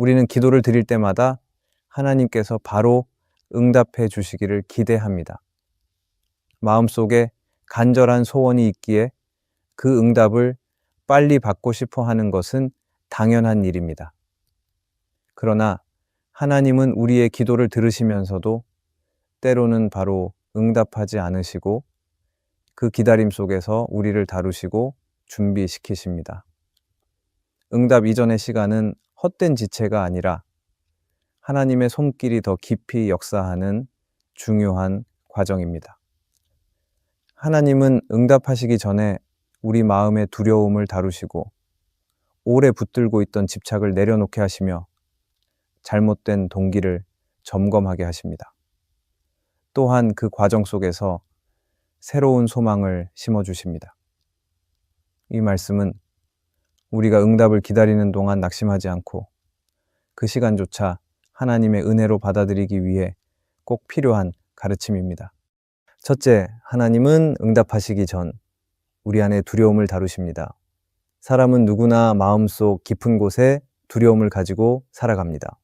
우리는 기도를 드릴 때마다 하나님께서 바로 응답해 주시기를 기대합니다. 마음속에 간절한 소원이 있기에 그 응답을 빨리 받고 싶어 하는 것은 당연한 일입니다. 그러나 하나님은 우리의 기도를 들으시면서도 때로는 바로 응답하지 않으시고 그 기다림 속에서 우리를 다루시고 준비시키십니다. 응답 이전의 시간은 헛된 지체가 아니라 하나님의 손길이 더 깊이 역사하는 중요한 과정입니다. 하나님은 응답하시기 전에 우리 마음의 두려움을 다루시고 오래 붙들고 있던 집착을 내려놓게 하시며 잘못된 동기를 점검하게 하십니다. 또한 그 과정 속에서 새로운 소망을 심어주십니다. 이 말씀은 우리가 응답을 기다리는 동안 낙심하지 않고 그 시간조차 하나님의 은혜로 받아들이기 위해 꼭 필요한 가르침입니다. 첫째, 하나님은 응답하시기 전 우리 안에 두려움을 다루십니다. 사람은 누구나 마음속 깊은 곳에 두려움을 가지고 살아갑니다.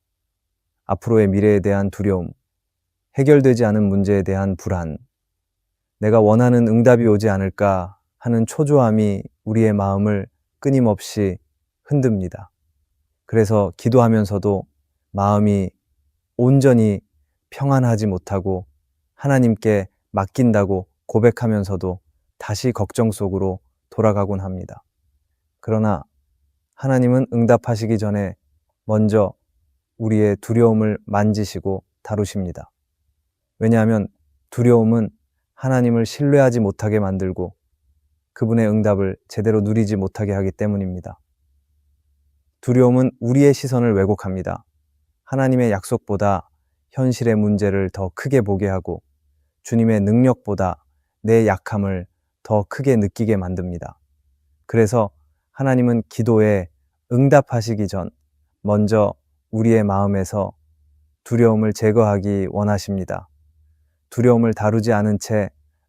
앞으로의 미래에 대한 두려움, 해결되지 않은 문제에 대한 불안, 내가 원하는 응답이 오지 않을까 하는 초조함이 우리의 마음을 끊임없이 흔듭니다. 그래서 기도하면서도 마음이 온전히 평안하지 못하고 하나님께 맡긴다고 고백하면서도 다시 걱정 속으로 돌아가곤 합니다. 그러나 하나님은 응답하시기 전에 먼저 우리의 두려움을 만지시고 다루십니다. 왜냐하면 두려움은 하나님을 신뢰하지 못하게 만들고 그분의 응답을 제대로 누리지 못하게 하기 때문입니다. 두려움은 우리의 시선을 왜곡합니다. 하나님의 약속보다 현실의 문제를 더 크게 보게 하고 주님의 능력보다 내 약함을 더 크게 느끼게 만듭니다. 그래서 하나님은 기도에 응답하시기 전 먼저 우리의 마음에서 두려움을 제거하기 원하십니다. 두려움을 다루지 않은 채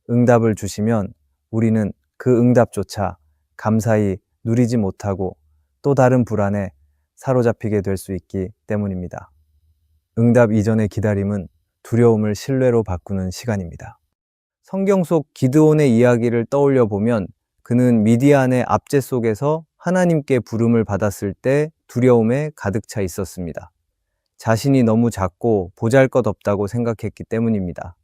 응답을 주시면 우리는 그 응답조차 감사히 누리지 못하고 또 다른 불안에 사로잡히게 될 수 있기 때문입니다. 응답 이전의 기다림은 두려움을 신뢰로 바꾸는 시간입니다. 성경 속 기드온의 이야기를 떠올려 보면 그는 미디안의 압제 속에서 하나님께 부름을 받았을 때 두려움에 가득 차 있었습니다. 자신이 너무 작고 보잘것없다고 생각했기 때문입니다.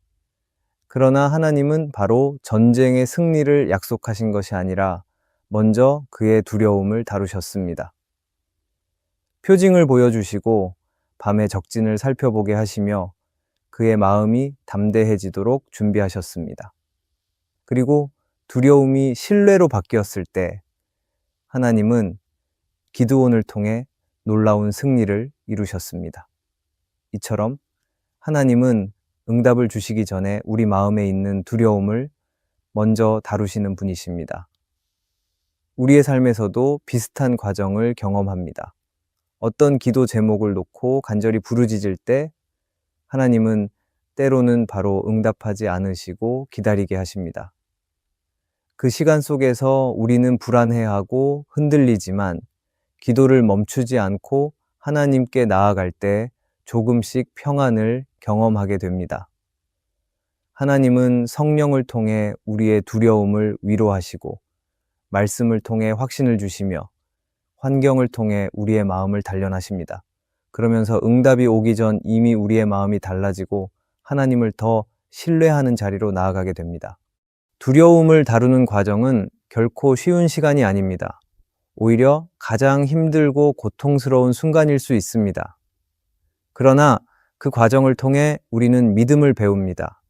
그러나 하나님은 바로 전쟁의 승리를 약속하신 것이 아니라 먼저 그의 두려움을 다루셨습니다. 표징을 보여주시고 밤의 적진을 살펴보게 하시며 그의 마음이 담대해지도록 준비하셨습니다. 그리고 두려움이 신뢰로 바뀌었을 때 하나님은 기드온을 통해 놀라운 승리를 이루셨습니다. 이처럼 하나님은 응답을 주시기 전에 우리 마음에 있는 두려움을 먼저 다루시는 분이십니다. 우리의 삶에서도 비슷한 과정을 경험합니다. 어떤 기도 제목을 놓고 간절히 부르짖을 때 하나님은 때로는 바로 응답하지 않으시고 기다리게 하십니다. 그 시간 속에서 우리는 불안해하고 흔들리지만 기도를 멈추지 않고 하나님께 나아갈 때 조금씩 평안을 경험하게 됩니다. 하나님은 성령을 통해 우리의 두려움을 위로하시고 말씀을 통해 확신을 주시며 환경을 통해 우리의 마음을 단련하십니다. 그러면서 응답이 오기 전 이미 우리의 마음이 달라지고 하나님을 더 신뢰하는 자리로 나아가게 됩니다. 두려움을 다루는 과정은 결코 쉬운 시간이 아닙니다. 오히려 가장 힘들고 고통스러운 순간일 수 있습니다. 그러나 그 과정을 통해 우리는 믿음을 배웁니다.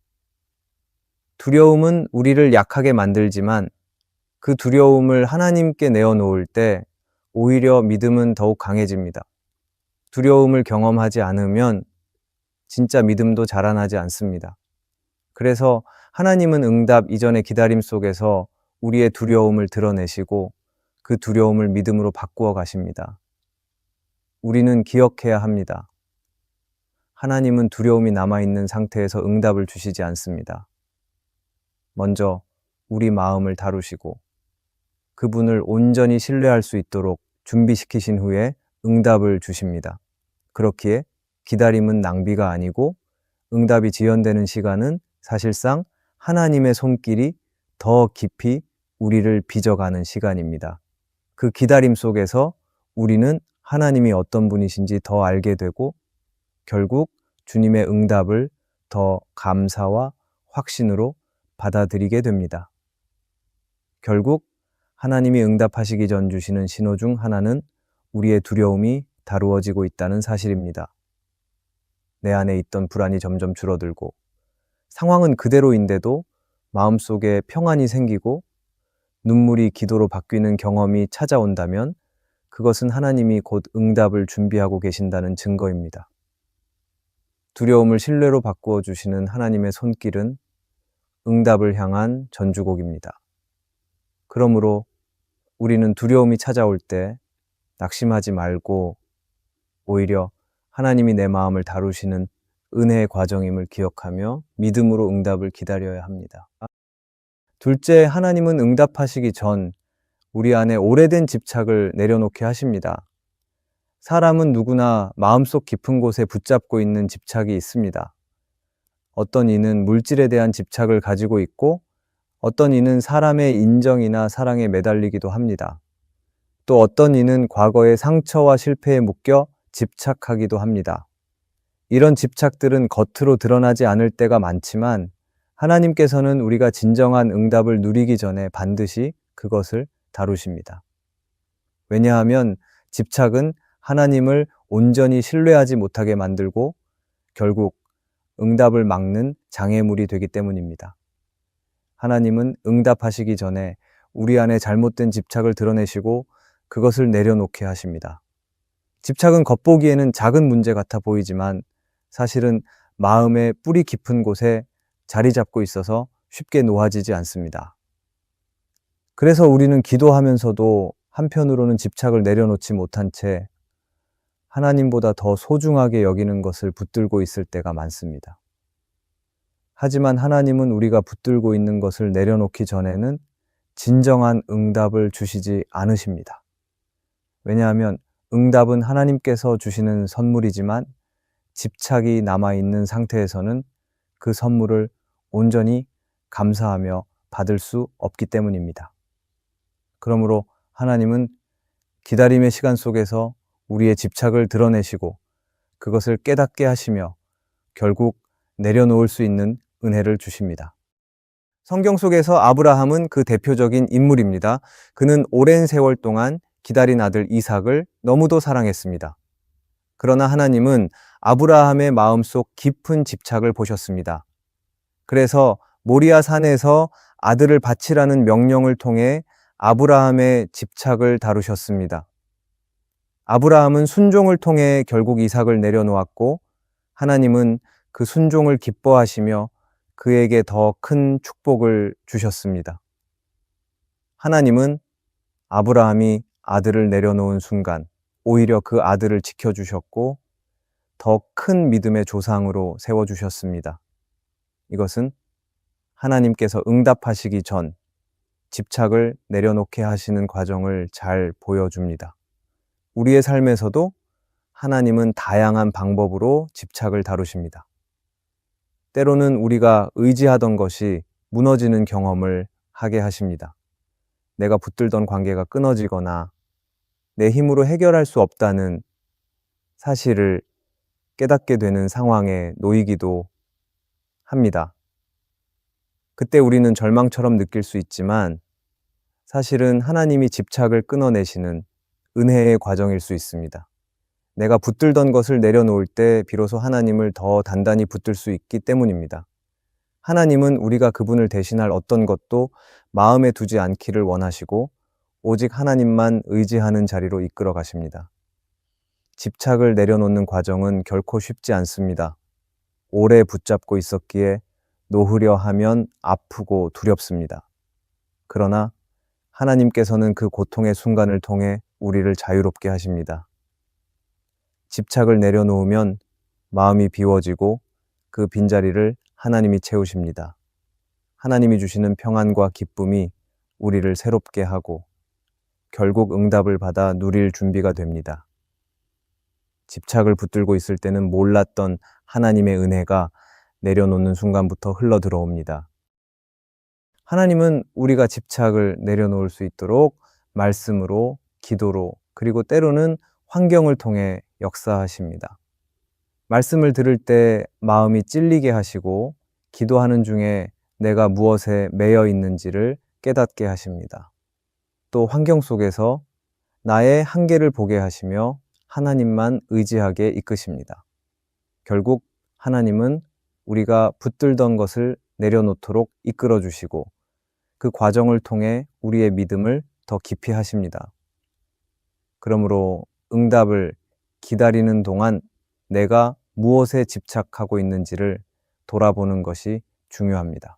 두려움은 우리를 약하게 만들지만 그 두려움을 하나님께 내어놓을 때 오히려 믿음은 더욱 강해집니다. 두려움을 경험하지 않으면 진짜 믿음도 자라나지 않습니다. 그래서 하나님은 응답 이전의 기다림 속에서 우리의 두려움을 드러내시고 그 두려움을 믿음으로 바꾸어 가십니다. 우리는 기억해야 합니다. 하나님은 두려움이 남아있는 상태에서 응답을 주시지 않습니다. 먼저 우리 마음을 다루시고 그분을 온전히 신뢰할 수 있도록 준비시키신 후에 응답을 주십니다. 그렇기에 기다림은 낭비가 아니고 응답이 지연되는 시간은 사실상 하나님의 손길이 더 깊이 우리를 빚어가는 시간입니다. 그 기다림 속에서 우리는 하나님이 어떤 분이신지 더 알게 되고 결국 주님의 응답을 더 감사와 확신으로 받아들이게 됩니다. 결국 하나님이 응답하시기 전 주시는 신호 중 하나는 우리의 두려움이 다루어지고 있다는 사실입니다. 내 안에 있던 불안이 점점 줄어들고 상황은 그대로인데도 마음속에 평안이 생기고 눈물이 기도로 바뀌는 경험이 찾아온다면 그것은 하나님이 곧 응답을 준비하고 계신다는 증거입니다. 두려움을 신뢰로 바꾸어 주시는 하나님의 손길은 응답을 향한 전주곡입니다. 그러므로 우리는 두려움이 찾아올 때 낙심하지 말고 오히려 하나님이 내 마음을 다루시는 은혜의 과정임을 기억하며 믿음으로 응답을 기다려야 합니다. 둘째, 하나님은 응답하시기 전 우리 안에 오래된 집착을 내려놓게 하십니다. 사람은 누구나 마음속 깊은 곳에 붙잡고 있는 집착이 있습니다. 어떤 이는 물질에 대한 집착을 가지고 있고 어떤 이는 사람의 인정이나 사랑에 매달리기도 합니다. 또 어떤 이는 과거의 상처와 실패에 묶여 집착하기도 합니다. 이런 집착들은 겉으로 드러나지 않을 때가 많지만 하나님께서는 우리가 진정한 응답을 누리기 전에 반드시 그것을 다루십니다. 왜냐하면 집착은 하나님을 온전히 신뢰하지 못하게 만들고 결국 응답을 막는 장애물이 되기 때문입니다. 하나님은 응답하시기 전에 우리 안에 잘못된 집착을 드러내시고 그것을 내려놓게 하십니다. 집착은 겉보기에는 작은 문제 같아 보이지만 사실은 마음의 뿌리 깊은 곳에 자리 잡고 있어서 쉽게 놓아지지 않습니다. 그래서 우리는 기도하면서도 한편으로는 집착을 내려놓지 못한 채 하나님보다 더 소중하게 여기는 것을 붙들고 있을 때가 많습니다. 하지만 하나님은 우리가 붙들고 있는 것을 내려놓기 전에는 진정한 응답을 주시지 않으십니다. 왜냐하면 응답은 하나님께서 주시는 선물이지만 집착이 남아있는 상태에서는 그 선물을 온전히 감사하며 받을 수 없기 때문입니다. 그러므로 하나님은 기다림의 시간 속에서 우리의 집착을 드러내시고 그것을 깨닫게 하시며 결국 내려놓을 수 있는 은혜를 주십니다. 성경 속에서 아브라함은 그 대표적인 인물입니다. 그는 오랜 세월 동안 기다린 아들 이삭을 너무도 사랑했습니다. 그러나 하나님은 아브라함의 마음속 깊은 집착을 보셨습니다. 그래서 모리아 산에서 아들을 바치라는 명령을 통해 아브라함의 집착을 다루셨습니다. 아브라함은 순종을 통해 결국 이삭을 내려놓았고 하나님은 그 순종을 기뻐하시며 그에게 더 큰 축복을 주셨습니다. 하나님은 아브라함이 아들을 내려놓은 순간 오히려 그 아들을 지켜주셨고 더 큰 믿음의 조상으로 세워주셨습니다. 이것은 하나님께서 응답하시기 전 집착을 내려놓게 하시는 과정을 잘 보여줍니다. 우리의 삶에서도 하나님은 다양한 방법으로 집착을 다루십니다. 때로는 우리가 의지하던 것이 무너지는 경험을 하게 하십니다. 내가 붙들던 관계가 끊어지거나 내 힘으로 해결할 수 없다는 사실을 깨닫게 되는 상황에 놓이기도 합니다. 그때 우리는 절망처럼 느낄 수 있지만 사실은 하나님이 집착을 끊어내시는 은혜의 과정일 수 있습니다. 내가 붙들던 것을 내려놓을 때 비로소 하나님을 더 단단히 붙들 수 있기 때문입니다. 하나님은 우리가 그분을 대신할 어떤 것도 마음에 두지 않기를 원하시고 오직 하나님만 의지하는 자리로 이끌어 가십니다. 집착을 내려놓는 과정은 결코 쉽지 않습니다. 오래 붙잡고 있었기에 놓으려 하면 아프고 두렵습니다. 그러나 하나님께서는 그 고통의 순간을 통해 우리를 자유롭게 하십니다. 집착을 내려놓으면 마음이 비워지고 그 빈자리를 하나님이 채우십니다. 하나님이 주시는 평안과 기쁨이 우리를 새롭게 하고 결국 응답을 받아 누릴 준비가 됩니다. 집착을 붙들고 있을 때는 몰랐던 하나님의 은혜가 내려놓는 순간부터 흘러 들어옵니다. 하나님은 우리가 집착을 내려놓을 수 있도록 말씀으로, 기도로, 그리고 때로는 환경을 통해 역사하십니다. 말씀을 들을 때 마음이 찔리게 하시고, 기도하는 중에 내가 무엇에 매여 있는지를 깨닫게 하십니다. 또 환경 속에서 나의 한계를 보게 하시며 하나님만 의지하게 이끄십니다. 결국 하나님은 우리가 붙들던 것을 내려놓도록 이끌어 주시고 그 과정을 통해 우리의 믿음을 더 깊이 하십니다. 그러므로 응답을 기다리는 동안 내가 무엇에 집착하고 있는지를 돌아보는 것이 중요합니다.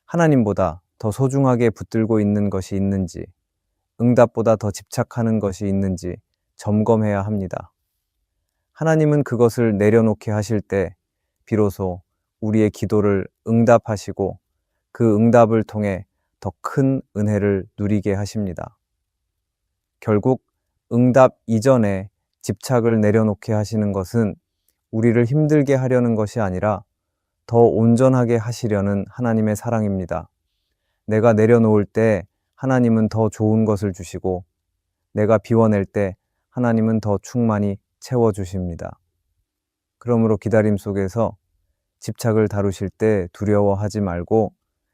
하나님보다 더 소중하게 붙들고 있는 것이 있는지, 응답보다 더 집착하는 것이 있는지 점검해야 합니다. 하나님은 그것을 내려놓게 하실 때 비로소 우리의 기도를 응답하시고 그 응답을 통해 더 큰 은혜를 누리게 하십니다. 결국 응답 이전에 집착을 내려놓게 하시는 것은 우리를 힘들게 하려는 것이 아니라 더 온전하게 하시려는 하나님의 사랑입니다. 내가 내려놓을 때 하나님은 더 좋은 것을 주시고 내가 비워낼 때 하나님은 더 충만히 채워주십니다. 그러므로 기다림 속에서 집착을 다루실 때 두려워하지 말고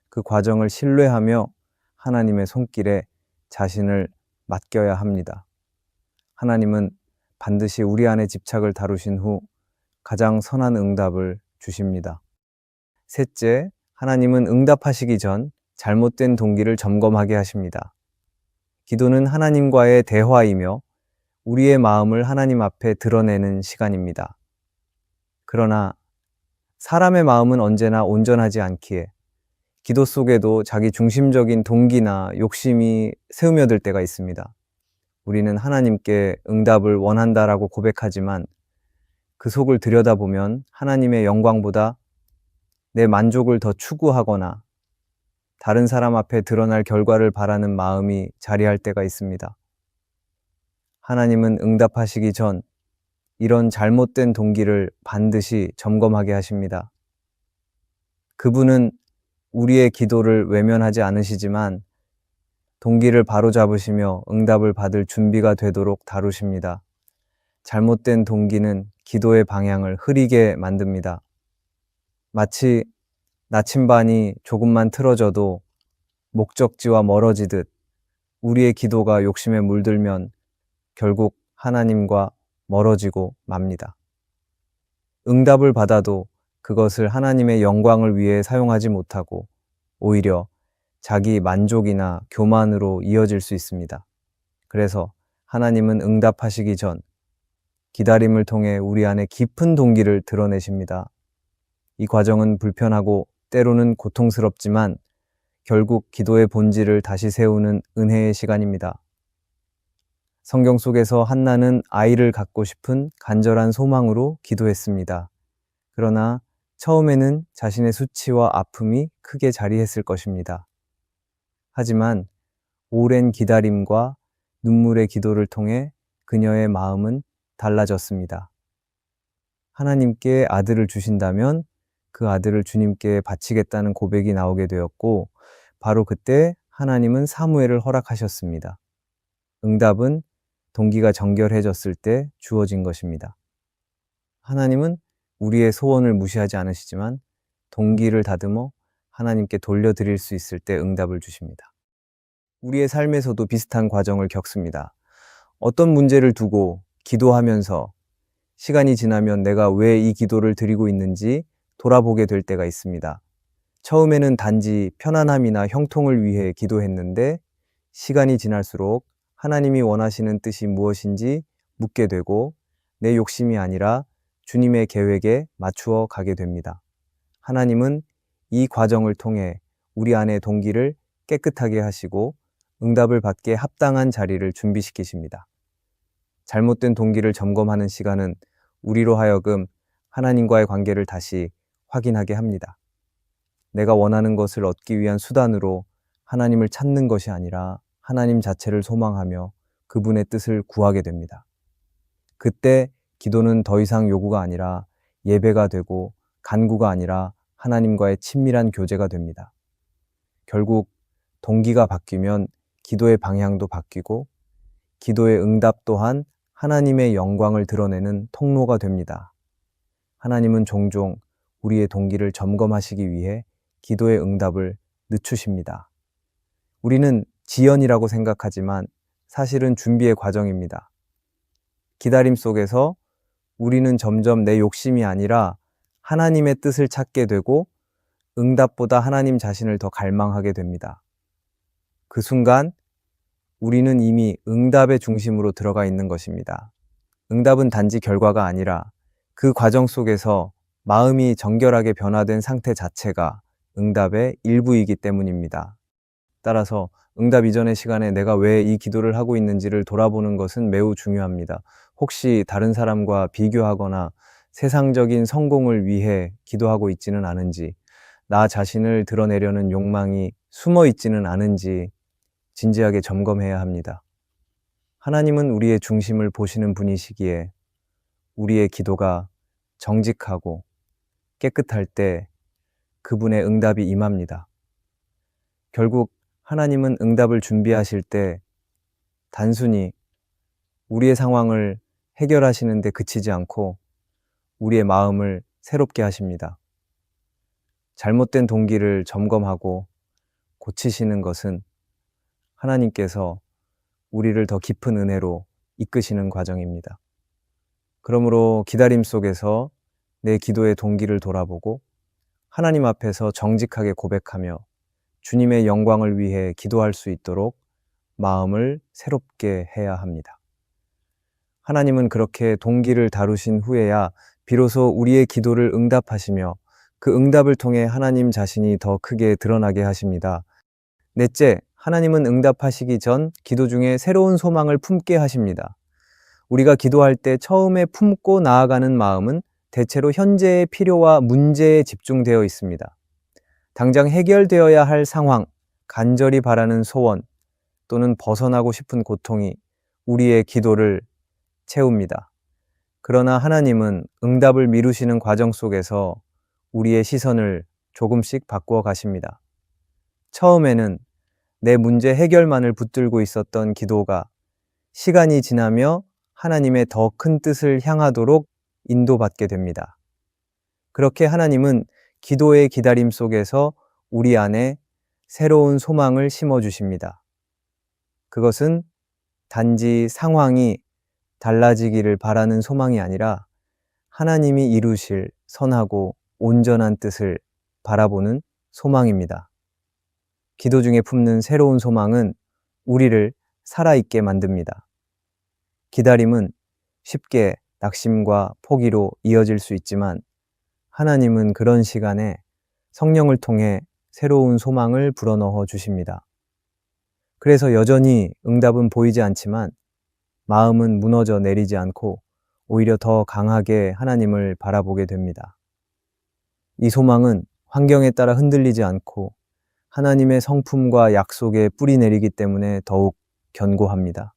그 과정을 신뢰하며 하나님의 손길에 자신을 맡겨야 합니다. 하나님은 반드시 우리 안에 집착을 다루신 후 가장 선한 응답을 주십니다. 셋째, 하나님은 응답하시기 전 잘못된 동기를 점검하게 하십니다. 기도는 하나님과의 대화이며 우리의 마음을 하나님 앞에 드러내는 시간입니다. 그러나 사람의 마음은 언제나 온전하지 않기에 기도 속에도 자기 중심적인 동기나 욕심이 스며들 때가 있습니다. 우리는 하나님께 응답을 원한다라고 고백하지만 그 속을 들여다보면 하나님의 영광보다 내 만족을 더 추구하거나 다른 사람 앞에 드러날 결과를 바라는 마음이 자리할 때가 있습니다. 하나님은 응답하시기 전 이런 잘못된 동기를 반드시 점검하게 하십니다. 그분은 우리의 기도를 외면하지 않으시지만 동기를 바로잡으시며 응답을 받을 준비가 되도록 다루십니다. 잘못된 동기는 기도의 방향을 흐리게 만듭니다. 마치 나침반이 조금만 틀어져도 목적지와 멀어지듯 우리의 기도가 욕심에 물들면 결국 하나님과 멀어지고 맙니다. 응답을 받아도 그것을 하나님의 영광을 위해 사용하지 못하고 오히려 자기 만족이나 교만으로 이어질 수 있습니다. 그래서 하나님은 응답하시기 전 기다림을 통해 우리 안에 깊은 동기를 드러내십니다. 이 과정은 불편하고 때로는 고통스럽지만 결국 기도의 본질을 다시 세우는 은혜의 시간입니다. 성경 속에서 한나는 아이를 갖고 싶은 간절한 소망으로 기도했습니다. 그러나 처음에는 자신의 수치와 아픔이 크게 자리했을 것입니다. 하지만 오랜 기다림과 눈물의 기도를 통해 그녀의 마음은 달라졌습니다. 하나님께 아들을 주신다면 그 아들을 주님께 바치겠다는 고백이 나오게 되었고 바로 그때 하나님은 사무엘을 허락하셨습니다. 응답은 동기가 정결해졌을 때 주어진 것입니다. 하나님은 우리의 소원을 무시하지 않으시지만 동기를 다듬어 하나님께 돌려드릴 수 있을 때 응답을 주십니다. 우리의 삶에서도 비슷한 과정을 겪습니다. 어떤 문제를 두고 기도하면서 시간이 지나면 내가 왜 이 기도를 드리고 있는지 돌아보게 될 때가 있습니다. 처음에는 단지 편안함이나 형통을 위해 기도했는데 시간이 지날수록 하나님이 원하시는 뜻이 무엇인지 묻게 되고 내 욕심이 아니라 주님의 계획에 맞추어 가게 됩니다. 하나님은 이 과정을 통해 우리 안의 동기를 깨끗하게 하시고 응답을 받게 합당한 자리를 준비시키십니다. 잘못된 동기를 점검하는 시간은 우리로 하여금 하나님과의 관계를 다시 확인하게 합니다. 내가 원하는 것을 얻기 위한 수단으로 하나님을 찾는 것이 아니라 하나님 자체를 소망하며 그분의 뜻을 구하게 됩니다. 그때 기도는 더 이상 요구가 아니라 예배가 되고 간구가 아니라 하나님과의 친밀한 교제가 됩니다. 결국 동기가 바뀌면 기도의 방향도 바뀌고 기도의 응답 또한 하나님의 영광을 드러내는 통로가 됩니다. 하나님은 종종 우리의 동기를 점검하시기 위해 기도의 응답을 늦추십니다. 우리는 지연이라고 생각하지만 사실은 준비의 과정입니다. 기다림 속에서 우리는 점점 내 욕심이 아니라 하나님의 뜻을 찾게 되고 응답보다 하나님 자신을 더 갈망하게 됩니다. 그 순간 우리는 이미 응답의 중심으로 들어가 있는 것입니다. 응답은 단지 결과가 아니라 그 과정 속에서 마음이 정결하게 변화된 상태 자체가 응답의 일부이기 때문입니다. 따라서 응답 이전의 시간에 내가 왜 이 기도를 하고 있는지를 돌아보는 것은 매우 중요합니다. 혹시 다른 사람과 비교하거나 세상적인 성공을 위해 기도하고 있지는 않은지, 나 자신을 드러내려는 욕망이 숨어 있지는 않은지 진지하게 점검해야 합니다. 하나님은 우리의 중심을 보시는 분이시기에 우리의 기도가 정직하고 깨끗할 때 그분의 응답이 임합니다. 결국 하나님은 응답을 준비하실 때 단순히 우리의 상황을 해결하시는 데 그치지 않고 우리의 마음을 새롭게 하십니다. 잘못된 동기를 점검하고 고치시는 것은 하나님께서 우리를 더 깊은 은혜로 이끄시는 과정입니다. 그러므로 기다림 속에서 내 기도의 동기를 돌아보고 하나님 앞에서 정직하게 고백하며 주님의 영광을 위해 기도할 수 있도록 마음을 새롭게 해야 합니다. 하나님은 그렇게 동기를 다루신 후에야 비로소 우리의 기도를 응답하시며 그 응답을 통해 하나님 자신이 더 크게 드러나게 하십니다. 넷째, 하나님은 응답하시기 전 기도 중에 새로운 소망을 품게 하십니다. 우리가 기도할 때 처음에 품고 나아가는 마음은 대체로 현재의 필요와 문제에 집중되어 있습니다. 당장 해결되어야 할 상황, 간절히 바라는 소원 또는 벗어나고 싶은 고통이 우리의 기도를 채웁니다. 그러나 하나님은 응답을 미루시는 과정 속에서 우리의 시선을 조금씩 바꾸어 가십니다. 처음에는 내 문제 해결만을 붙들고 있었던 기도가 시간이 지나며 하나님의 더 큰 뜻을 향하도록 인도받게 됩니다. 그렇게 하나님은 기도의 기다림 속에서 우리 안에 새로운 소망을 심어주십니다. 그것은 단지 상황이 달라지기를 바라는 소망이 아니라 하나님이 이루실 선하고 온전한 뜻을 바라보는 소망입니다. 기도 중에 품는 새로운 소망은 우리를 살아있게 만듭니다. 기다림은 쉽게 낙심과 포기로 이어질 수 있지만 하나님은 그런 시간에 성령을 통해 새로운 소망을 불어넣어 주십니다. 그래서 여전히 응답은 보이지 않지만 마음은 무너져 내리지 않고 오히려 더 강하게 하나님을 바라보게 됩니다. 이 소망은 환경에 따라 흔들리지 않고 하나님의 성품과 약속에 뿌리 내리기 때문에 더욱 견고합니다.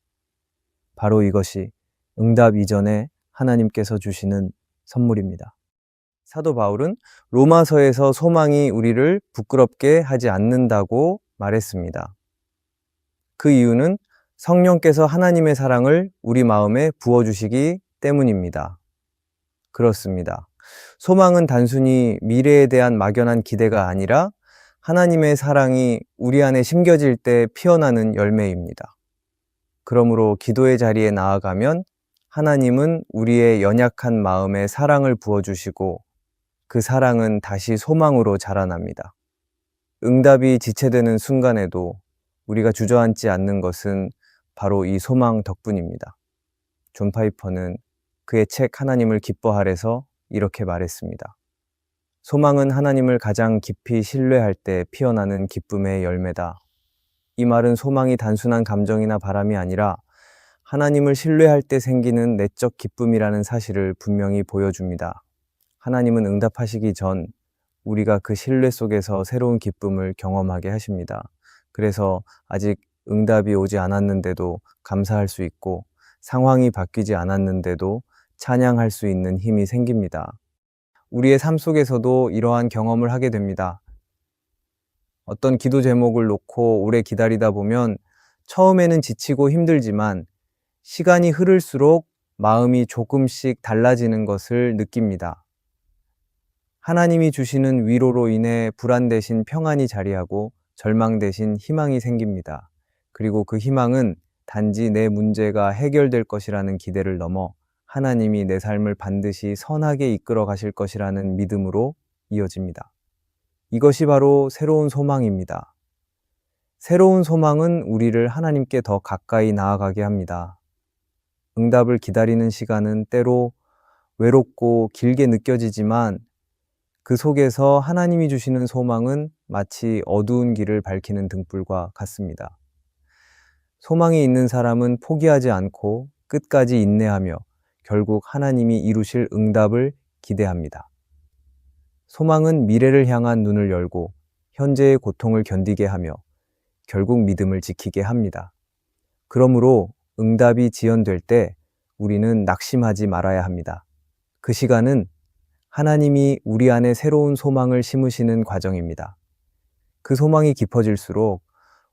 바로 이것이 응답 이전에 하나님께서 주시는 선물입니다. 사도 바울은 로마서에서 소망이 우리를 부끄럽게 하지 않는다고 말했습니다. 그 이유는 성령께서 하나님의 사랑을 우리 마음에 부어주시기 때문입니다. 그렇습니다. 소망은 단순히 미래에 대한 막연한 기대가 아니라 하나님의 사랑이 우리 안에 심겨질 때 피어나는 열매입니다. 그러므로 기도의 자리에 나아가면 하나님은 우리의 연약한 마음에 사랑을 부어주시고 그 사랑은 다시 소망으로 자라납니다. 응답이 지체되는 순간에도 우리가 주저앉지 않는 것은 바로 이 소망 덕분입니다. 존 파이퍼는 그의 책 하나님을 기뻐하래서 이렇게 말했습니다. 소망은 하나님을 가장 깊이 신뢰할 때 피어나는 기쁨의 열매다. 이 말은 소망이 단순한 감정이나 바람이 아니라 하나님을 신뢰할 때 생기는 내적 기쁨이라는 사실을 분명히 보여줍니다. 하나님은 응답하시기 전 우리가 그 신뢰 속에서 새로운 기쁨을 경험하게 하십니다. 그래서 아직 응답이 오지 않았는데도 감사할 수 있고 상황이 바뀌지 않았는데도 찬양할 수 있는 힘이 생깁니다. 우리의 삶 속에서도 이러한 경험을 하게 됩니다. 어떤 기도 제목을 놓고 오래 기다리다 보면 처음에는 지치고 힘들지만 시간이 흐를수록 마음이 조금씩 달라지는 것을 느낍니다. 하나님이 주시는 위로로 인해 불안 대신 평안이 자리하고 절망 대신 희망이 생깁니다. 그리고 그 희망은 단지 내 문제가 해결될 것이라는 기대를 넘어 하나님이 내 삶을 반드시 선하게 이끌어 가실 것이라는 믿음으로 이어집니다. 이것이 바로 새로운 소망입니다. 새로운 소망은 우리를 하나님께 더 가까이 나아가게 합니다. 응답을 기다리는 시간은 때로 외롭고 길게 느껴지지만 그 속에서 하나님이 주시는 소망은 마치 어두운 길을 밝히는 등불과 같습니다. 소망이 있는 사람은 포기하지 않고 끝까지 인내하며 결국 하나님이 이루실 응답을 기대합니다. 소망은 미래를 향한 눈을 열고 현재의 고통을 견디게 하며 결국 믿음을 지키게 합니다. 그러므로 응답이 지연될 때 우리는 낙심하지 말아야 합니다. 그 시간은 하나님이 우리 안에 새로운 소망을 심으시는 과정입니다. 그 소망이 깊어질수록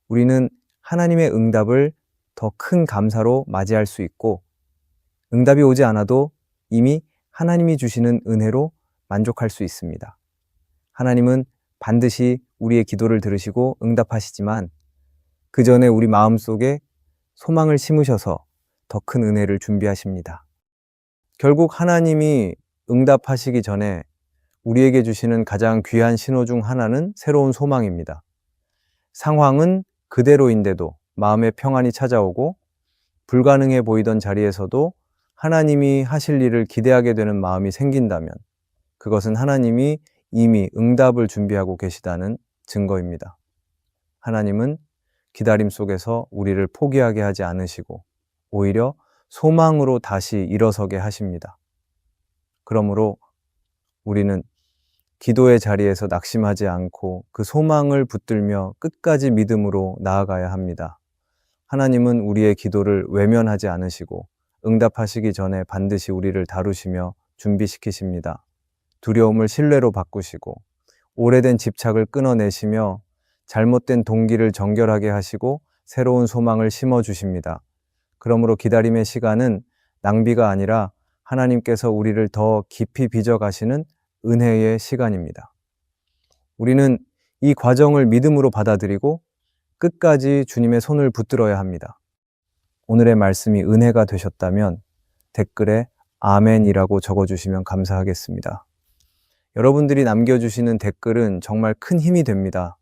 우리는 하나님의 응답을 더 큰 감사로 맞이할 수 있고 응답이 오지 않아도 이미 하나님이 주시는 은혜로 만족할 수 있습니다. 하나님은 반드시 우리의 기도를 들으시고 응답하시지만 그 전에 우리 마음속에 소망을 심으셔서 더 큰 은혜를 준비하십니다. 결국 하나님이 응답하시기 전에 우리에게 주시는 가장 귀한 신호 중 하나는 새로운 소망입니다. 상황은 그대로인데도 마음의 평안이 찾아오고 불가능해 보이던 자리에서도 하나님이 하실 일을 기대하게 되는 마음이 생긴다면 그것은 하나님이 이미 응답을 준비하고 계시다는 증거입니다. 하나님은 기다림 속에서 우리를 포기하게 하지 않으시고 오히려 소망으로 다시 일어서게 하십니다. 그러므로 우리는 기도의 자리에서 낙심하지 않고 그 소망을 붙들며 끝까지 믿음으로 나아가야 합니다. 하나님은 우리의 기도를 외면하지 않으시고 응답하시기 전에 반드시 우리를 다루시며 준비시키십니다. 두려움을 신뢰로 바꾸시고 오래된 집착을 끊어내시며 잘못된 동기를 정결하게 하시고 새로운 소망을 심어주십니다. 그러므로 기다림의 시간은 낭비가 아니라 하나님께서 우리를 더 깊이 빚어가시는 은혜의 시간입니다. 우리는 이 과정을 믿음으로 받아들이고 끝까지 주님의 손을 붙들어야 합니다. 오늘의 말씀이 은혜가 되셨다면 댓글에 아멘이라고 적어주시면 감사하겠습니다. 여러분들이 남겨주시는 댓글은 정말 큰 힘이 됩니다.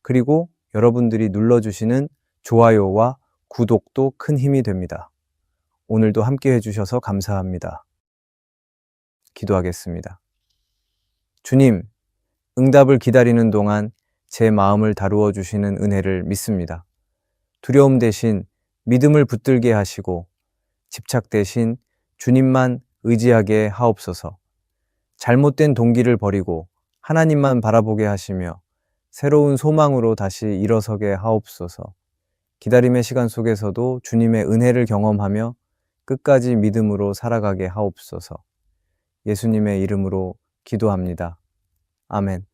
그리고 여러분들이 눌러주시는 좋아요와 구독도 큰 힘이 됩니다. 오늘도 함께 해주셔서 감사합니다. 기도하겠습니다. 주님, 응답을 기다리는 동안 제 마음을 다루어 주시는 은혜를 믿습니다. 두려움 대신 믿음을 붙들게 하시고 집착 대신 주님만 의지하게 하옵소서. 잘못된 동기를 버리고 하나님만 바라보게 하시며 새로운 소망으로 다시 일어서게 하옵소서. 기다림의 시간 속에서도 주님의 은혜를 경험하며 끝까지 믿음으로 살아가게 하옵소서. 예수님의 이름으로 기도합니다. 아멘.